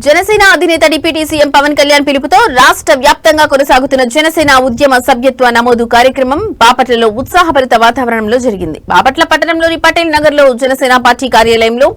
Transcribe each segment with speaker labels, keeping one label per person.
Speaker 1: జనసేన అధినేత deputy CM Pawan Kalyan పిలుపుతో రాష్ట్ర వ్యాప్తంగా కొనసాగుతున్న జనసేన ఉద్యమ సభ్యత్వ నమోదు కార్యక్రమం బాపట్లలో ఉత్సాహభరిత వాతావరణంలో జరిగింది. బాపట్ల పట్టణంలోని పటేల్ నగర్ లో జనసేన పార్టీ కార్యాలయంలో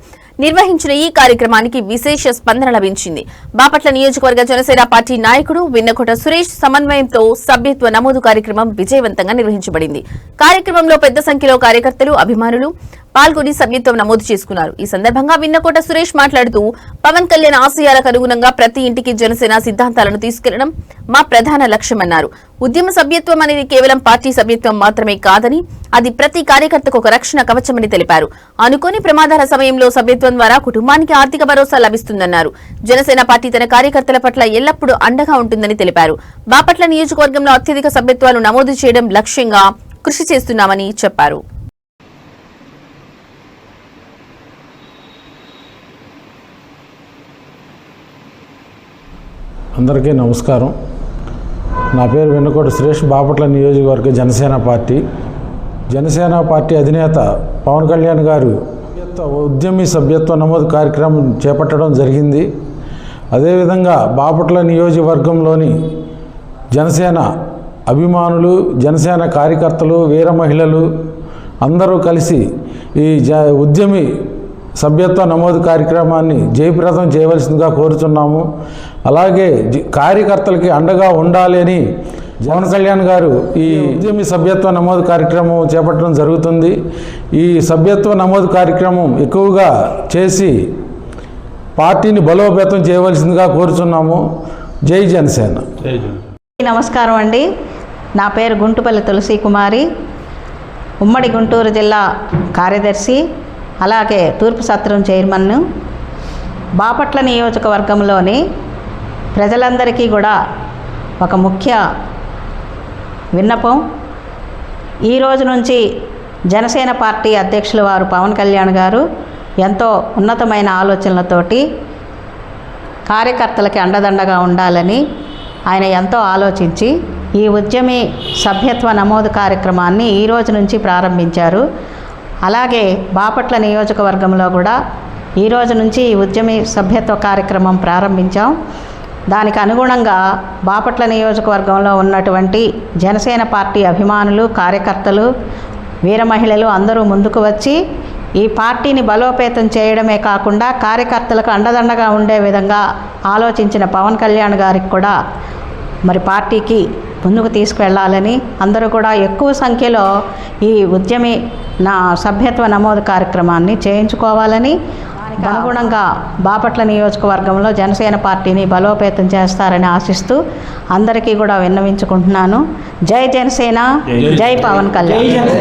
Speaker 1: నిర్వహించిన ఈ కార్యక్రమానికి విశేష స్పందన లభించింది. బాపట్ల నియోజకవర్గ జనసేన పార్టీ నాయకుడు విన్నకోట సురేష్ సమన్వయంతో సభ్యత్వ నమోదు కార్యక్రమం విజయవంతంగా నిర్వహించబడింది. కార్యక్రమంలో పెద్ద సంఖ్యలో కార్యకర్తలు, అభిమానులు పాల్గొని సభ్యత్వం నమోదు చేసుకున్నారు. ఈ సందర్భంగా విన్నకోట సురేష్ మాట్లాడుతూ పవన్ కళ్యాణ్ ఆశయాలకు అనుగుణంగా ప్రతి ఇంటికి జనసేన సిద్ధాంతాలను తీసుకెళ్లడం మా ప్రధాన లక్ష్యమన్నారు. ఉద్యమ సభ్యత్వం అనేది కేవలం పార్టీ సభ్యత్వం మాత్రమే కాదని, అది ప్రతి కార్యకర్తకు ఒక రక్షణ కవచమని తెలిపారు. అనుకోని ప్రమాదాల సమయంలో సభ్యత్వం ద్వారా కుటుంబానికి ఆర్థిక భరోసా లభిస్తుందన్నారు. జనసేన పార్టీ తన కార్యకర్తల పట్ల ఎల్లప్పుడూ అండగా ఉంటుందని తెలిపారు. బాపట్ల నియోజకవర్గంలో అత్యధిక సభ్యత్వాలు నమోదు చేయడం లక్ష్యంగా కృషి చేస్తున్నామని చెప్పారు.
Speaker 2: అందరికీ నమస్కారం. నా పేరు వెన్నకోట సురేష్, బాపట్ల నియోజకవర్గ జనసేన పార్టీ అధినేత పవన్ కళ్యాణ్ గారు ఉద్యమి సభ్యత్వ నమోదు కార్యక్రమం చేపట్టడం జరిగింది. అదేవిధంగా బాపట్ల నియోజకవర్గంలోని జనసేన అభిమానులు, జనసేన కార్యకర్తలు, వీర మహిళలు అందరూ కలిసి ఈ ఉద్యమి సభ్యత్వ నమోదు కార్యక్రమాన్ని జయప్రదం చేయవలసిందిగా కోరుతున్నాము. అలాగే కార్యకర్తలకి అండగా ఉండాలి అని పవన్ కళ్యాణ్ గారు ఈ ఉద్యమి సభ్యత్వ నమోదు కార్యక్రమం చేపట్టడం జరుగుతుంది. ఈ సభ్యత్వ నమోదు కార్యక్రమం ఎక్కువగా చేసి పార్టీని బలోపేతం చేయవలసిందిగా కోరుతున్నాము. జై జనసేన.
Speaker 3: నమస్కారం అండి. నా పేరు గుంటుపల్లి తులసి కుమారి, ఉమ్మడి గుంటూరు జిల్లా కార్యదర్శి, అలాగే తూర్పు సత్రం చైర్మన్ను. బాపట్ల నియోజకవర్గంలోని ప్రజలందరికీ కూడా ఒక ముఖ్య విన్నపం. ఈ రోజు నుంచి జనసేన పార్టీ అధ్యక్షుల వారు పవన్ కళ్యాణ్ గారు ఎంతో ఉన్నతమైన ఆలోచనలతోటి కార్యకర్తలకి అండదండగా ఉండాలని ఆయన ఎంతో ఆలోచించి ఈ ఉద్యమి సభ్యత్వ నమోదు కార్యక్రమాన్ని ఈ రోజు నుంచి ప్రారంభించారు. అలాగే బాపట్ల నియోజకవర్గంలో కూడా ఈ రోజు నుంచి ఈ ఉద్యమి సభ్యత్వ కార్యక్రమం ప్రారంభించాం. దానికి అనుగుణంగా బాపట్ల నియోజకవర్గంలో ఉన్నటువంటి జనసేన పార్టీ అభిమానులు, కార్యకర్తలు, వీర మహిళలు అందరూ ముందుకు వచ్చి ఈ పార్టీని బలోపేతం చేయడమే కాకుండా కార్యకర్తలకు అండదండగా ఉండే విధంగా ఆలోచించిన పవన్ కళ్యాణ్ గారికి కూడా మరి పార్టీకి ముందుకు తీసుకువెళ్ళాలని, అందరూ కూడా ఎక్కువ సంఖ్యలో ఈ ఉద్యమి సభ్యత్వ నమోదు కార్యక్రమాన్ని చేయించుకోవాలని, అనుగుణంగా బాపట్ల నియోజకవర్గంలో జనసేన పార్టీని బలోపేతం చేస్తారని ఆశిస్తూ అందరికీ కూడా విన్నవించుకుంటున్నాను. జై జనసేన, జై పవన్ కళ్యాణ్.